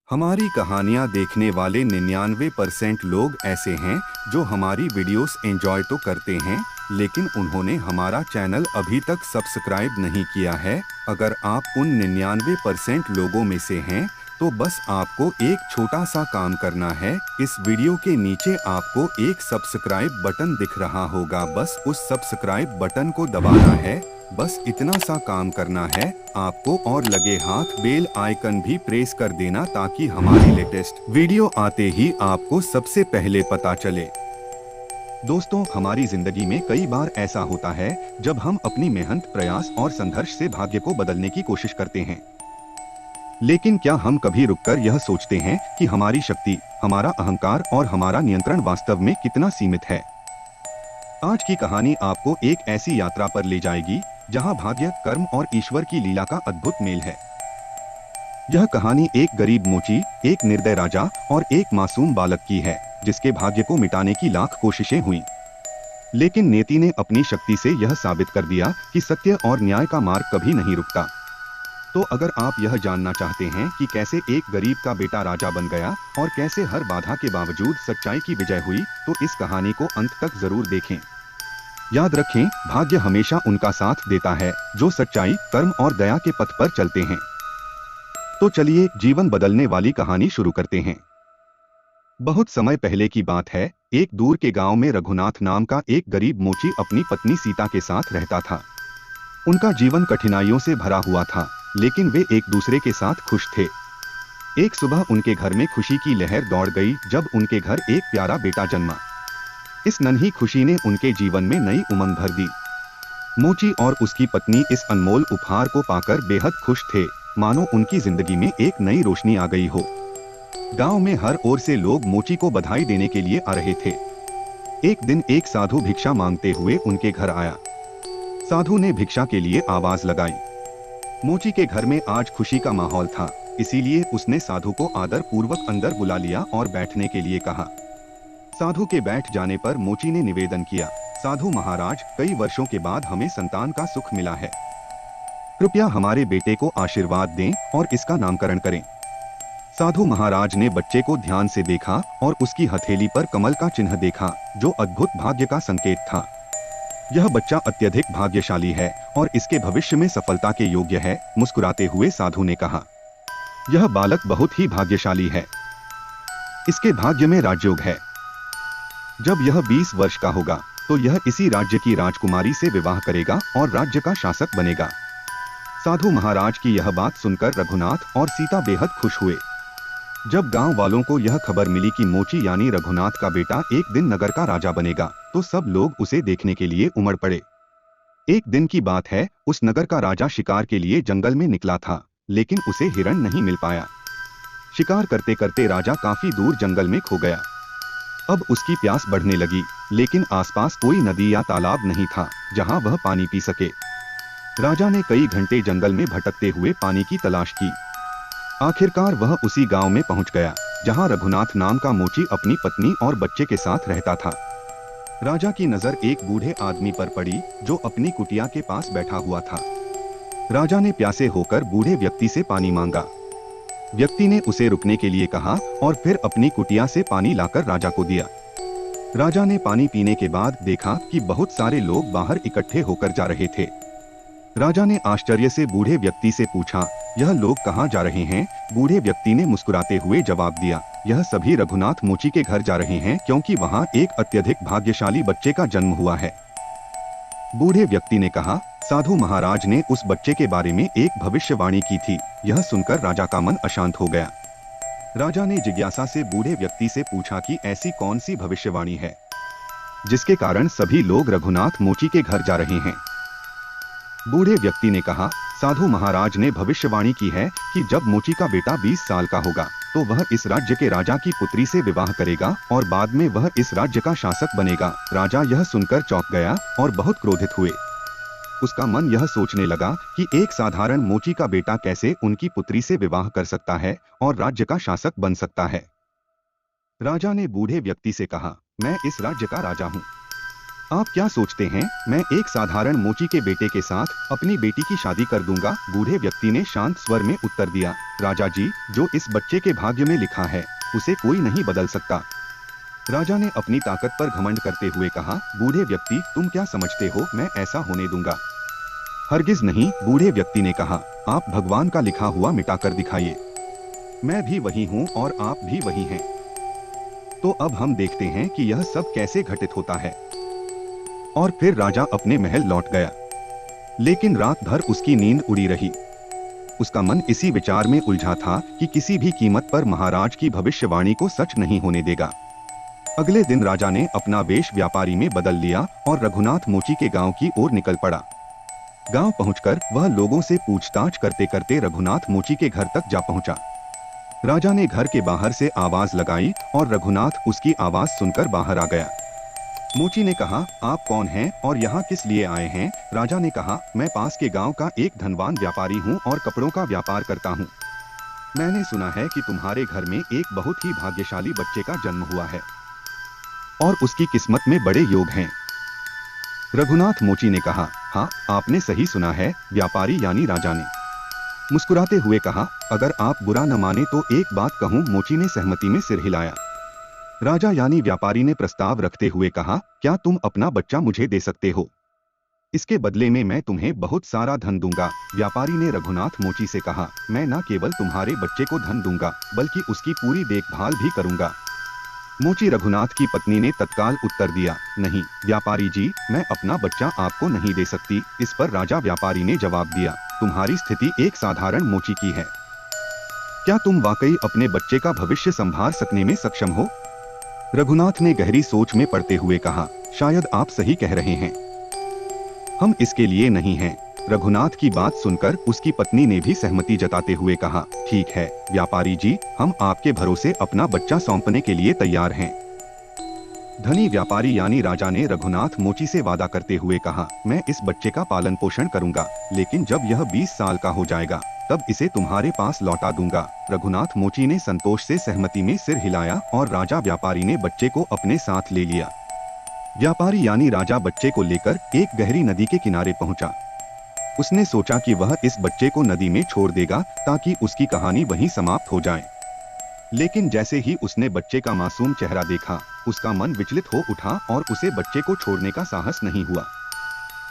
हमारी कहानियाँ देखने वाले 99% लोग ऐसे हैं जो हमारी वीडियोस एंजॉय तो करते हैं, लेकिन उन्होंने हमारा चैनल अभी तक सब्सक्राइब नहीं किया है। अगर आप उन 99% लोगों में से हैं, तो बस आपको एक छोटा सा काम करना है। इस वीडियो के नीचे आपको एक सब्सक्राइब बटन दिख रहा होगा, बस उस सब्सक्राइब बटन को दबाना है। बस इतना सा काम करना है आपको, और लगे हाथ बेल आइकन भी प्रेस कर देना ताकि हमारी लेटेस्ट वीडियो आते ही आपको सबसे पहले पता चले। दोस्तों, हमारी जिंदगी में कई बार ऐसा होता है जब हम अपनी मेहनत, प्रयास और संघर्ष से भाग्य को बदलने की कोशिश करते हैं। लेकिन क्या हम कभी रुककर यह सोचते हैं कि हमारी शक्ति, हमारा अहंकार और हमारा नियंत्रण वास्तव में कितना सीमित है? आज की कहानी आपको एक ऐसी यात्रा पर ले जाएगी जहां भाग्य, कर्म और ईश्वर की लीला का अद्भुत मेल है। यह कहानी एक गरीब मोची, एक निर्दय राजा और एक मासूम बालक की है, जिसके भाग्य को मिटाने की लाख कोशिशें हुईं। लेकिन नियति ने अपनी शक्ति से यह साबित कर दिया कि सत्य और न्याय का मार्ग कभी नहीं रुकता। तो अगर आप यह जानना चाहते हैं कि कैसे एक गरीब का बेटा राजा बन गया और कैसे हर बाधा के बावजूद सच्चाई की विजय हुई, तो इस कहानी को अंत तक जरूर देखें। याद रखें, भाग्य हमेशा उनका साथ देता है जो सच्चाई, कर्म और दया के पथ पर चलते हैं। तो चलिए जीवन बदलने वाली कहानी शुरू करते हैं। बहुत समय पहले की बात है। एक दूर के गांव में रघुनाथ नाम का एक गरीब मोची अपनी पत्नी सीता के साथ रहता था। उनका जीवन कठिनाइयों से भरा हुआ था, लेकिन वे एक दूसरे के साथ खुश थे। एक सुबह उनके घर में खुशी की लहर दौड़ गई जब उनके घर एक प्यारा बेटा जन्मा। इस नन्ही खुशी ने उनके जीवन में नई उमंग भर दी। मोची और उसकी पत्नी इस अनमोल उपहार को पाकर बेहद खुश थे, मानो उनकी जिंदगी में एक नई रोशनी आ गई हो। गांव में हर ओर से लोग मोची को बधाई देने के लिए आ रहे थे। एक दिन एक साधु भिक्षा मांगते हुए उनके घर आया। साधु ने भिक्षा के लिए आवाज लगाई। मोची के घर में आज खुशी का माहौल था, इसीलिए उसने साधु को आदर पूर्वक अंदर बुला लिया और बैठने के लिए कहा। साधु के बैठ जाने पर मोची ने निवेदन किया, साधु महाराज, कई वर्षों के बाद हमें संतान का सुख मिला है। कृपया हमारे बेटे को आशीर्वाद दें और इसका नामकरण करें। साधु महाराज ने बच्चे को ध्यान से देखा और उसकी हथेली पर कमल का चिन्ह देखा, जो अद्भुत भाग्य का संकेत था। यह बच्चा अत्यधिक भाग्यशाली है और इसके भविष्य में सफलता के योग्य है। मुस्कुराते हुए साधु ने कहा, यह बालक बहुत ही भाग्यशाली है। इसके भाग्य में राजयोग है। जब यह 20 वर्ष का होगा तो यह इसी राज्य की राजकुमारी से विवाह करेगा और राज्य का शासक बनेगा। साधु महाराज की यह बात सुनकर रघुनाथ और सीता बेहद खुश हुए। जब गांव वालों को यह खबर मिली कि मोची यानी रघुनाथ का बेटा एक दिन नगर का राजा बनेगा, तो सब लोग उसे देखने के लिए उमड़ पड़े। एक दिन की बात है, उस नगर का राजा शिकार के लिए जंगल में निकला था, लेकिन उसे हिरण नहीं मिल पाया। शिकार करते करते राजा काफी दूर जंगल में खो गया। अब उसकी प्यास बढ़ने लगी, लेकिन आसपास कोई नदी या तालाब नहीं था जहां वह पानी पी सके। राजा ने कई घंटे जंगल में भटकते हुए पानी की तलाश की। आखिरकार वह उसी गांव में पहुंच गया जहां रघुनाथ नाम का मोची अपनी पत्नी और बच्चे के साथ रहता था। राजा की नजर एक बूढ़े आदमी पर पड़ी जो अपनी कुटिया के पास बैठा हुआ था। राजा ने प्यासे होकर बूढ़े व्यक्ति से पानी मांगा। व्यक्ति ने उसे रुकने के लिए कहा और फिर अपनी कुटिया से पानी लाकर राजा को दिया। राजा ने पानी पीने के बाद देखा कि बहुत सारे लोग बाहर इकट्ठे होकर जा रहे थे। राजा ने आश्चर्य से बूढ़े व्यक्ति से पूछा, यह लोग कहाँ जा रहे हैं? बूढ़े व्यक्ति ने मुस्कुराते हुए जवाब दिया, यह सभी रघुनाथ मोची के घर जा रहे हैं, क्योंकि वहाँ एक अत्यधिक भाग्यशाली बच्चे का जन्म हुआ है। बूढ़े व्यक्ति ने कहा, साधु महाराज ने उस बच्चे के बारे में एक भविष्यवाणी की थी। यह सुनकर राजा का मन अशांत हो गया। राजा ने जिज्ञासा से बूढ़े व्यक्ति से पूछा कि ऐसी कौन सी भविष्यवाणी है जिसके कारण सभी लोग रघुनाथ मोची के घर जा रहे हैं? बूढ़े व्यक्ति ने कहा, साधु महाराज ने भविष्यवाणी की है कि जब मोची का बेटा 20 साल का होगा तो वह इस राज्य के राजा की पुत्री से विवाह करेगा और बाद में वह इस राज्य का शासक बनेगा। राजा यह सुनकर चौंक गया और बहुत क्रोधित हुए। उसका मन यह सोचने लगा कि एक साधारण मोची का बेटा कैसे उनकी पुत्री से विवाह कर सकता है और राज्य का शासक बन सकता है। राजा ने बूढ़े व्यक्ति से कहा, मैं इस राज्य का राजा हूँ। आप क्या सोचते हैं मैं एक साधारण मोची के बेटे के साथ अपनी बेटी की शादी कर दूंगा? बूढ़े व्यक्ति ने शांत स्वर में उत्तर दिया। राजा जी, जो इस बच्चे के भाग्य में लिखा है उसे कोई नहीं बदल सकता। राजा ने अपनी ताकत पर घमंड करते हुए कहा। बूढ़े व्यक्ति, तुम क्या समझते हो मैं ऐसा होने दूंगा? हरगिज नहीं, बूढ़े व्यक्ति ने कहा। आप भगवान का लिखा हुआ मिटाकर दिखाइए। मैं भी वही हूँ और आप भी वही हैं। तो अब हम देखते हैं कि यह सब कैसे घटित होता है। और फिर राजा अपने महल लौट गया, लेकिन रात भर उसकी नींद उड़ी रही। उसका मन इसी विचार में उलझा था कि किसी भी कीमत पर महाराज की भविष्यवाणी को सच नहीं होने देगा। अगले दिन राजा ने अपना वेश व्यापारी में बदल लिया और रघुनाथ मोची के गांव की ओर निकल पड़ा। गांव पहुंचकर वह लोगों से पूछताछ करते करते रघुनाथ मोची के घर तक जा पहुंचा। राजा ने घर के बाहर से आवाज लगाई और रघुनाथ उसकी आवाज सुनकर बाहर आ गया। मोची ने कहा, आप कौन हैं और यहाँ किस लिए आए हैं? राजा ने कहा, मैं पास के गांव का एक धनवान व्यापारी हूँ और कपड़ों का व्यापार करता हूँ। मैंने सुना है कि तुम्हारे घर में एक बहुत ही भाग्यशाली बच्चे का जन्म हुआ है और उसकी किस्मत में बड़े योग हैं। रघुनाथ मोची ने कहा, हाँ, आपने सही सुना है, व्यापारी यानी राजा ने मुस्कुराते हुए कहा। अगर आप बुरा न माने तो एक बात कहूँ? मोची ने सहमति में सिर हिलाया। राजा यानी व्यापारी ने प्रस्ताव रखते हुए कहा, क्या तुम अपना बच्चा मुझे दे सकते हो? इसके बदले में मैं तुम्हें बहुत सारा धन दूंगा। व्यापारी ने रघुनाथ मोची से कहा, मैं न केवल तुम्हारे बच्चे को धन दूंगा बल्कि उसकी पूरी देखभाल भी करूंगा। मोची रघुनाथ की पत्नी ने तत्काल उत्तर दिया, नहीं व्यापारी जी, मैं अपना बच्चा आपको नहीं दे सकती। इस पर राजा व्यापारी ने जवाब दिया, तुम्हारी स्थिति एक साधारण मोची की है। क्या तुम वाकई अपने बच्चे का भविष्य संभाल सकने में सक्षम हो? रघुनाथ ने गहरी सोच में पड़ते हुए कहा, शायद आप सही कह रहे हैं, हम इसके लिए नहीं हैं। रघुनाथ की बात सुनकर उसकी पत्नी ने भी सहमति जताते हुए कहा, ठीक है व्यापारी जी, हम आपके भरोसे अपना बच्चा सौंपने के लिए तैयार हैं। धनी व्यापारी यानी राजा ने रघुनाथ मोची से वादा करते हुए कहा, मैं इस बच्चे का पालन पोषण करूंगा, लेकिन जब यह 20 साल का हो जाएगा तब इसे तुम्हारे पास लौटा दूंगा। रघुनाथ मोची ने संतोष से सहमति में सिर हिलाया और राजा व्यापारी ने बच्चे को अपने साथ ले लिया। व्यापारी यानी राजा बच्चे को लेकर एक गहरी नदी के किनारे पहुंचा। उसने सोचा कि वह इस बच्चे को नदी में छोड़ देगा ताकि उसकी कहानी वहीं समाप्त हो जाए। लेकिन जैसे ही उसने बच्चे का मासूम चेहरा देखा, उसका मन विचलित हो उठा और उसे बच्चे को छोड़ने का साहस नहीं हुआ।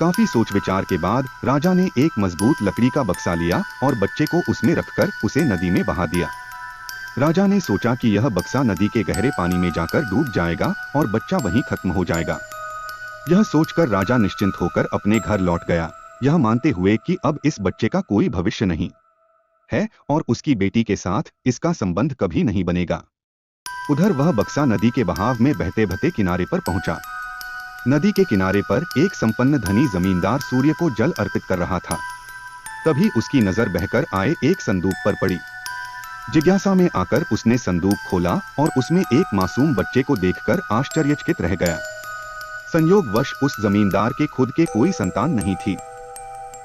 काफी सोच विचार के बाद राजा ने एक मजबूत लकड़ी का बक्सा लिया और बच्चे को उसमें रखकर उसे नदी में बहा दिया। राजा ने सोचा कि यह बक्सा नदी के गहरे पानी में जाकर डूब जाएगा और बच्चा वहीं खत्म हो जाएगा। यह सोचकर राजा निश्चिंत होकर अपने घर लौट गया, यह मानते हुए कि अब इस बच्चे का कोई भविष्य नहीं है और उसकी बेटी के साथ इसका संबंध कभी नहीं बनेगा। उधर वह बक्सा नदी के बहाव में बहते बहते किनारे पर पहुंचा। नदी के किनारे पर एक संपन्न धनी जमींदार सूर्य को जल अर्पित कर रहा था। तभी उसकी नजर बहकर आए एक संदूक पर पड़ी। जिज्ञासा में आकर उसने संदूक खोला और उसमें एक मासूम बच्चे को देखकर आश्चर्यचकित रह गया। संयोगवश उस जमींदार के खुद के कोई संतान नहीं थी।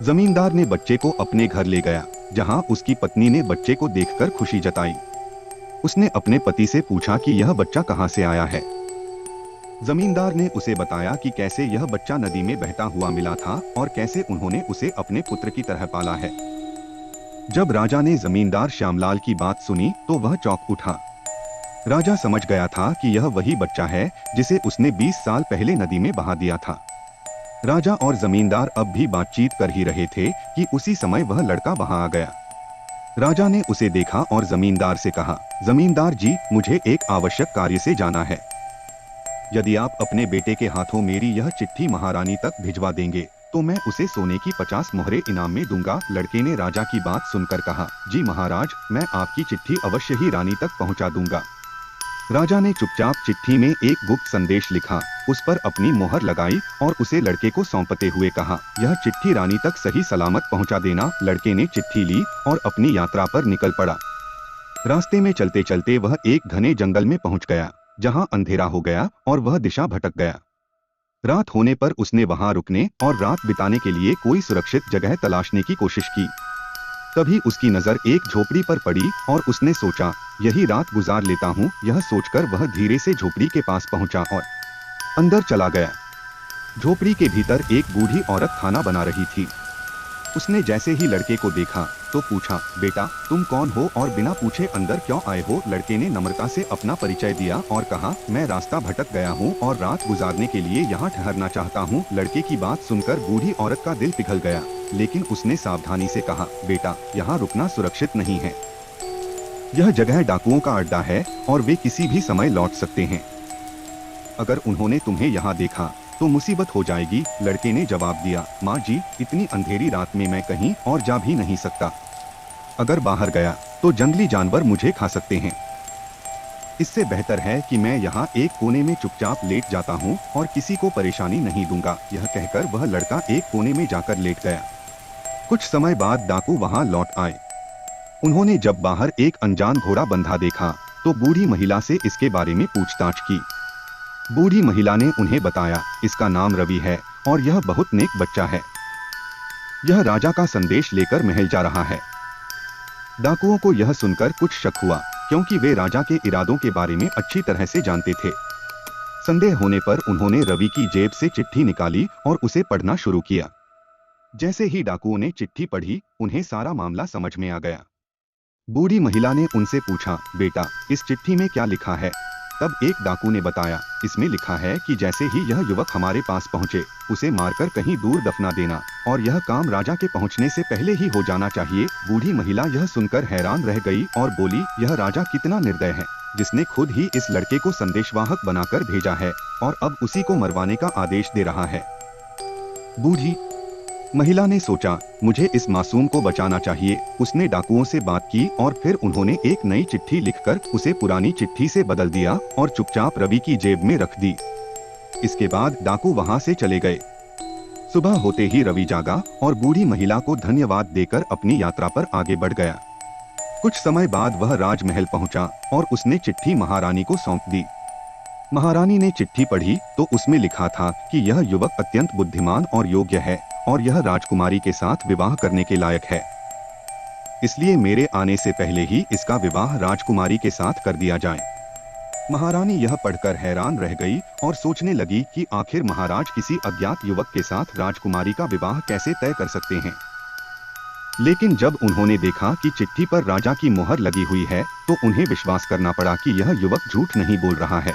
जमींदार ने बच्चे को अपने घर ले गया, जहां उसकी पत्नी ने बच्चे को देखकर खुशी जताई। उसने अपने पति से पूछा कि यह बच्चा कहां से आया है। जमींदार ने उसे बताया कि कैसे यह बच्चा नदी में बहता हुआ मिला था और कैसे उन्होंने उसे अपने पुत्र की तरह पाला है। जब राजा ने जमींदार श्यामलाल की बात सुनी तो वह चौंक उठा। राजा समझ गया था कि यह वही बच्चा है जिसे उसने 20 साल पहले नदी में बहा दिया था। राजा और जमींदार अब भी बातचीत कर ही रहे थे कि उसी समय वह लड़का वहां आ गया। राजा ने उसे देखा और जमींदार से कहा, जमींदार जी, मुझे एक आवश्यक कार्य से जाना है। यदि आप अपने बेटे के हाथों मेरी यह चिट्ठी महारानी तक भिजवा देंगे तो मैं उसे सोने की 50 मोहरें इनाम में दूंगा। लड़के ने राजा की बात सुनकर कहा, जी महाराज, मैं आपकी चिट्ठी अवश्य ही रानी तक पहुंचा दूंगा। राजा ने चुपचाप चिट्ठी में एक गुप्त संदेश लिखा, उस पर अपनी मोहर लगाई और उसे लड़के को सौंपते हुए कहा, यह चिट्ठी रानी तक सही सलामत पहुंचा देना। लड़के ने चिट्ठी ली और अपनी यात्रा पर निकल पड़ा। रास्ते में चलते चलते वह एक घने जंगल में पहुंच गया, जहां अंधेरा हो गया और वह दिशा भटक गया। रात होने पर उसने वहां रुकने और रात बिताने के लिए कोई सुरक्षित जगह तलाशने की कोशिश की। तभी उसकी नजर एक झोपड़ी पर पड़ी और उसने सोचा, यही रात गुजार लेता हूँ। यह सोचकर वह धीरे से झोपड़ी के पास पहुंचा और अंदर चला गया। झोपड़ी के भीतर एक बूढ़ी औरत खाना बना रही थी। उसने जैसे ही लड़के को देखा तो पूछा, बेटा तुम कौन हो और बिना पूछे अंदर क्यों आए हो? लड़के ने नम्रता से अपना परिचय दिया और कहा, मैं रास्ता भटक गया हूँ और रात गुजारने के लिए यहाँ ठहरना चाहता हूँ। लड़के की बात सुनकर बूढ़ी औरत का दिल पिघल गया, लेकिन उसने सावधानी से कहा, बेटा यहाँ रुकना सुरक्षित नहीं है। यह जगह डाकुओं का अड्डा है और वे किसी भी समय लौट सकते हैं। अगर उन्होंने तुम्हें यहाँ देखा तो मुसीबत हो जाएगी। लड़के ने जवाब दिया, माँ जी इतनी अंधेरी रात में मैं कहीं और जा भी नहीं सकता। अगर बाहर गया तो जंगली जानवर मुझे खा सकते हैं। इससे बेहतर है कि मैं यहाँ एक कोने में चुपचाप लेट जाता हूँ और किसी को परेशानी नहीं दूंगा। यह कहकर वह लड़का एक कोने में जाकर लेट गया। कुछ समय बाद डाकू वहाँ लौट आए। उन्होंने जब बाहर एक अनजान घोड़ा बंधा देखा तो बूढ़ी महिला से इसके बारे में पूछताछ की। बूढ़ी महिला ने उन्हें बताया, इसका नाम रवि है और यह बहुत नेक बच्चा है। यह राजा का संदेश लेकर महल जा रहा है। डाकुओं को यह सुनकर कुछ शक हुआ, क्योंकि वे राजा के इरादों के बारे में अच्छी तरह से जानते थे। संदेह होने पर उन्होंने रवि की जेब से चिट्ठी निकाली और उसे पढ़ना शुरू किया। जैसे ही डाकुओं ने चिट्ठी पढ़ी, उन्हें सारा मामला समझ में आ गया। बूढ़ी महिला ने उनसे पूछा, बेटा इस चिट्ठी में क्या लिखा है? तब एक डाकू ने बताया, इसमें लिखा है कि जैसे ही यह युवक हमारे पास पहुंचे, उसे मारकर कहीं दूर दफना देना और यह काम राजा के पहुंचने से पहले ही हो जाना चाहिए। बूढ़ी महिला यह सुनकर हैरान रह गई और बोली, यह राजा कितना निर्दय है, जिसने खुद ही इस लड़के को संदेशवाहक बनाकर भेजा है और अब उसी को मरवाने का आदेश दे रहा है। बूढ़ी महिला ने सोचा, मुझे इस मासूम को बचाना चाहिए। उसने डाकुओं से बात की और फिर उन्होंने एक नई चिट्ठी लिखकर उसे पुरानी चिट्ठी से बदल दिया और चुपचाप रवि की जेब में रख दी। इसके बाद डाकू वहां से चले गए। सुबह होते ही रवि जागा और बूढ़ी महिला को धन्यवाद देकर अपनी यात्रा पर आगे बढ़ गया। कुछ समय बाद वह राजमहल पहुंचा और उसने चिट्ठी महारानी को सौंप दी। महारानी ने चिट्ठी पढ़ी तो उसमें लिखा था कि यह युवक अत्यंत बुद्धिमान और योग्य है और यह राजकुमारी के साथ विवाह करने के लायक है, इसलिए मेरे आने से पहले ही इसका विवाह राजकुमारी के साथ कर दिया जाए। महारानी यह पढ़कर हैरान रह गई और सोचने लगी कि आखिर महाराज किसी अज्ञात युवक के साथ राजकुमारी का विवाह कैसे तय कर सकते हैं। लेकिन जब उन्होंने देखा कि चिट्ठी पर राजा की मोहर लगी हुई है तो उन्हें विश्वास करना पड़ा कि यह युवक झूठ नहीं बोल रहा है।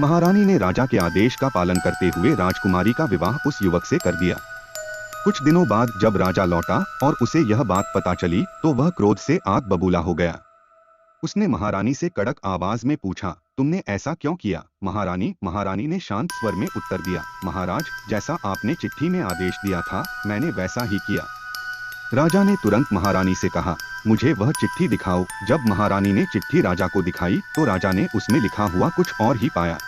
महारानी ने राजा के आदेश का पालन करते हुए राजकुमारी का विवाह उस युवक से कर दिया। कुछ दिनों बाद जब राजा लौटा और उसे यह बात पता चली तो वह क्रोध से आग बबूला हो गया। उसने महारानी से कड़क आवाज में पूछा, तुमने ऐसा क्यों किया? महारानी ने शांत स्वर में उत्तर दिया, महाराज जैसा आपने चिट्ठी में आदेश दिया था मैंने वैसा ही किया। राजा ने तुरंत महारानी से कहा, मुझे वह चिट्ठी दिखाओ। जब महारानी ने चिट्ठी राजा को दिखाई तो राजा ने उसमें लिखा हुआ कुछ और ही पाया।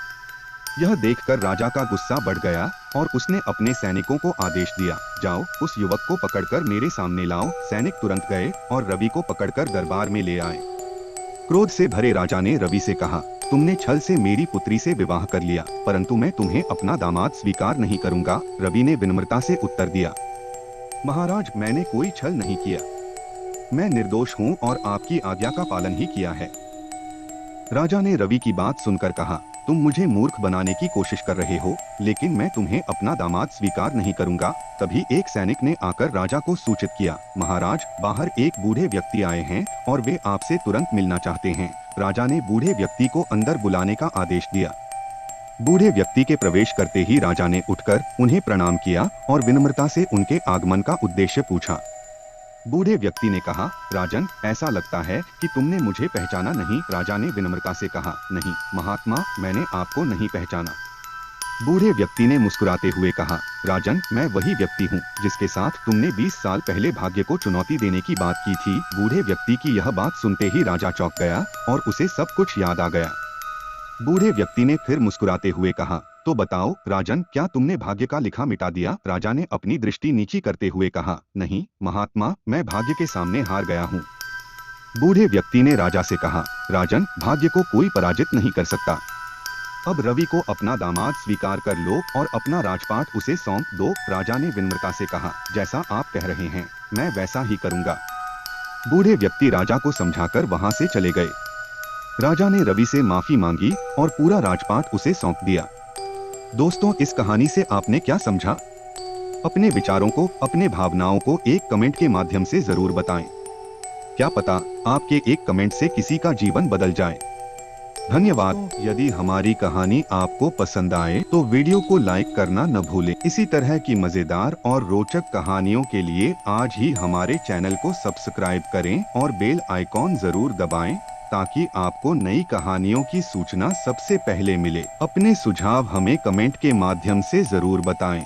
यह देखकर राजा का गुस्सा बढ़ गया और उसने अपने सैनिकों को आदेश दिया, जाओ उस युवक को पकड़कर मेरे सामने लाओ। सैनिक तुरंत गए और रवि को पकड़कर दरबार में ले आए। क्रोध से भरे राजा ने रवि से कहा, तुमने छल से मेरी पुत्री से विवाह कर लिया, परंतु मैं तुम्हें अपना दामाद स्वीकार नहीं करूंगा। रवि ने विनम्रता से उत्तर दिया, महाराज मैंने कोई छल नहीं किया, मैं निर्दोष हूँ और आपकी आज्ञा का पालन ही किया है। राजा ने रवि की बात सुनकर कहा, तुम मुझे मूर्ख बनाने की कोशिश कर रहे हो, लेकिन मैं तुम्हें अपना दामाद स्वीकार नहीं करूंगा। तभी एक सैनिक ने आकर राजा को सूचित किया, महाराज बाहर एक बूढ़े व्यक्ति आए हैं और वे आपसे तुरंत मिलना चाहते हैं। राजा ने बूढ़े व्यक्ति को अंदर बुलाने का आदेश दिया। बूढ़े व्यक्ति के प्रवेश करते ही राजा ने उठकर उन्हें प्रणाम किया और विनम्रता से उनके आगमन का उद्देश्य पूछा। बूढ़े व्यक्ति ने कहा, राजन ऐसा लगता है कि तुमने मुझे पहचाना नहीं। राजा ने विनम्रता से कहा, नहीं महात्मा मैंने आपको नहीं पहचाना। बूढ़े व्यक्ति ने मुस्कुराते हुए कहा, राजन मैं वही व्यक्ति हूँ जिसके साथ तुमने 20 साल पहले भाग्य को चुनौती देने की बात की थी। बूढ़े व्यक्ति की यह बात सुनते ही राजा चौंक गया और उसे सब कुछ याद आ गया। बूढ़े व्यक्ति ने फिर मुस्कुराते हुए कहा, तो बताओ राजन क्या तुमने भाग्य का लिखा मिटा दिया? राजा ने अपनी दृष्टि नीची करते हुए कहा, नहीं महात्मा मैं भाग्य के सामने हार गया हूँ। बूढ़े व्यक्ति ने राजा से कहा, राजन भाग्य को कोई पराजित नहीं कर सकता। अब रवि को अपना दामाद स्वीकार कर लो और अपना राजपाट उसे सौंप दो। राजा ने विनम्रता से कहा, जैसा आप कह रहे हैं मैं वैसा ही करूंगा। बूढ़े व्यक्ति राजा को समझाकर वहां से चले गए। राजा ने रवि से माफी मांगी और पूरा राजपाट उसे सौंप दिया। दोस्तों, इस कहानी से आपने क्या समझा? अपने विचारों को, अपने भावनाओं को एक कमेंट के माध्यम से जरूर बताएं। क्या पता आपके एक कमेंट से किसी का जीवन बदल जाए। धन्यवाद। यदि हमारी कहानी आपको पसंद आए तो वीडियो को लाइक करना न भूलें। इसी तरह की मजेदार और रोचक कहानियों के लिए आज ही हमारे चैनल को सब्सक्राइब करें और बेल आइकॉन जरूर दबाएं, ताकि आपको नई कहानियों की सूचना सबसे पहले मिले। अपने सुझाव हमें कमेंट के माध्यम से जरूर बताएं।